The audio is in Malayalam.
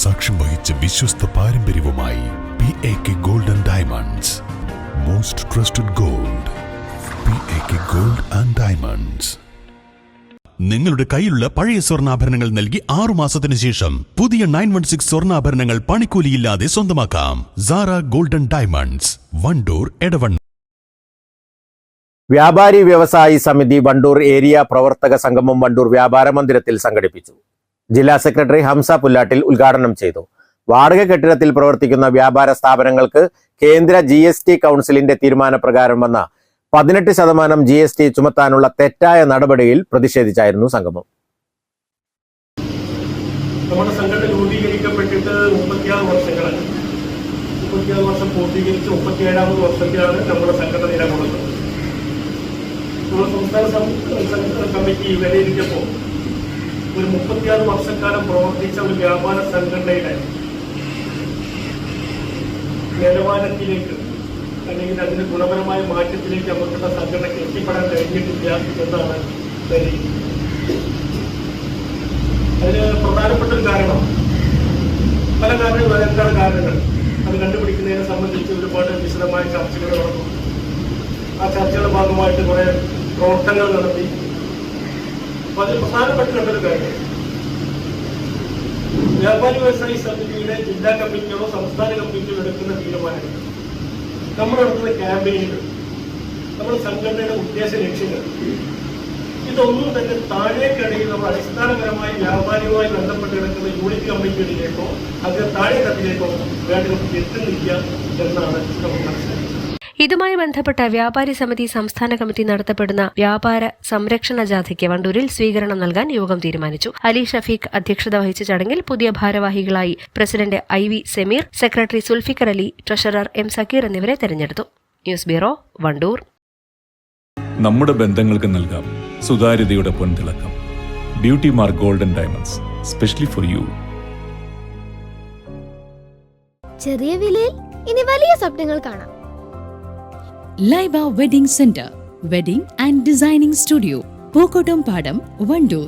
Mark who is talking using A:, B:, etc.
A: സാക്ഷ്യം വഹിച്ച വിശ്വസ്ത പാരമ്പര്യവുമായി PAK Gold and Diamonds. Most trusted gold. PAK Gold and Diamonds. നിങ്ങളുടെ കയ്യിലുള്ള പഴയ സ്വർണ്ണാഭരണങ്ങൾ നൽകി 6 മാസത്തിന് ശേഷം പുതിയ 916 സ്വർണ്ണാഭരണങ്ങൾ പണിക്കൂലിയില്ലാതെ സ്വന്തമാക്കാം. Sara golden diamonds, Wandoor, Edavanna.
B: വ്യാപാരി വ്യവസായി സമിതി വണ്ടൂർ ഏരിയ പ്രവർത്തക സംഗമം വണ്ടൂർ വ്യാപാര മന്ദിരത്തിൽ സംഘടിപ്പിച്ചു. ജില്ലാ സെക്രട്ടറി ഹംസ പുല്ലാട്ടിൽ ഉദ്ഘാടനം ചെയ്തു. വാടക കെട്ടിടത്തിൽ പ്രവർത്തിക്കുന്ന വ്യാപാര സ്ഥാപനങ്ങൾക്ക് കേന്ദ്ര GST കൗൺസിലിന്റെ തീരുമാനപ്രകാരം വന്ന 18% GST ചുമത്താനുള്ള തെറ്റായ നടപടിയിൽ പ്രതിഷേധിച്ചായിരുന്നു സംഗമം.
C: നമ്മുടെ സംഘടന രൂപീകരിക്കപ്പെട്ടിട്ട് 36 വർഷങ്ങളാണ്. 36 വർഷം പൂർത്തീകരിച്ച് 37ാമത് വർഷത്തിലാണ് നമ്മുടെ സംഘടന നിലകൊള്ളുന്നത്. നമ്മുടെ സംസ്ഥാന കമ്മിറ്റി വിലയിരുത്തിയപ്പോൾ ഒരു 36 വർഷക്കാലം പ്രവർത്തിച്ച ഒരു വ്യാപാര സംഘടനയുടെ നിലവാരത്തിലേക്ക് അല്ലെങ്കിൽ അതിന്റെ ഗുണപരമായ മാറ്റത്തിലേക്ക് നമുക്കുള്ള സംഘടനയ്ക്ക് എത്തിപ്പെടാൻ കഴിഞ്ഞിട്ടില്ല എന്നാണ് അതിന് പ്രധാനപ്പെട്ട ഒരു കാരണം. പല കാരണങ്ങൾ, എന്താണ് കാരണങ്ങൾ, അത് കണ്ടുപിടിക്കുന്നതിനെ സംബന്ധിച്ച് ഒരുപാട് വിശദമായ ചർച്ചകൾ നടന്നു. ആ ചർച്ചകളുടെ ഭാഗമായിട്ട് കുറെ പ്രവർത്തനങ്ങൾ നടത്തി. അപ്പൊ അതിൽ പ്രധാനപ്പെട്ട കണ്ടൊരു കാര്യം, വ്യാപാരി വ്യവസായി സമിതിയുടെ ജില്ലാ കമ്മിറ്റിയോ സംസ്ഥാന കമ്മിറ്റിയോ എടുക്കുന്ന തീരുമാനങ്ങൾ, നമ്മൾ നടത്തുന്ന ക്യാമ്പയിനുകൾ, നമ്മുടെ സംഘടനയുടെ ഉദ്ദേശ ലക്ഷ്യങ്ങൾ, ഇതൊന്നും തന്നെ താഴേക്കടയിൽ നമ്മൾ അടിസ്ഥാനപരമായി വ്യാപാരിയുമായി ബന്ധപ്പെട്ട് കിടക്കുന്ന യൂണിറ്റ് കമ്മിറ്റികളിലേക്കോ അതിന് താഴെ തട്ടിലേക്കോ വേണ്ടവർക്ക് എത്തുന്നില്ല എന്നാണ് നമ്മൾ മനസ്സിലാക്കുന്നത്.
D: ഇതുമായി ബന്ധപ്പെട്ട വ്യാപാരി സമിതി സംസ്ഥാന കമ്മിറ്റി നടത്തപ്പെടുന്ന വ്യാപാര സംരക്ഷണ ജാഥയ്ക്ക് വണ്ടൂരിൽ സ്വീകരണം നൽകാൻ യോഗം തീരുമാനിച്ചു. അലി ഷഫീഖ് അധ്യക്ഷത വഹിച്ച ചടങ്ങിൽ പുതിയ ഭാരവാഹികളായി president IV Sameer, secretary Zulfikar Ali, treasurer M Sakkeer എന്നിവരെ തെരഞ്ഞെടുത്തു. News bureau, Wandoor.
E: നമ്മുടെ ബന്ധങ്ങൾക്ക് നൽകാം സുതാര്യതയുടെ പൊൻതിളക്കം. Beauty mark golden diamonds, specially for you.
F: ചെറിയ വിലയിൽ ഇനി വലിയ സ്വപ്നങ്ങൾ കാണാം.
G: Laiba wedding centre, wedding and designing studio, Pookkottam Padam, Wandoor.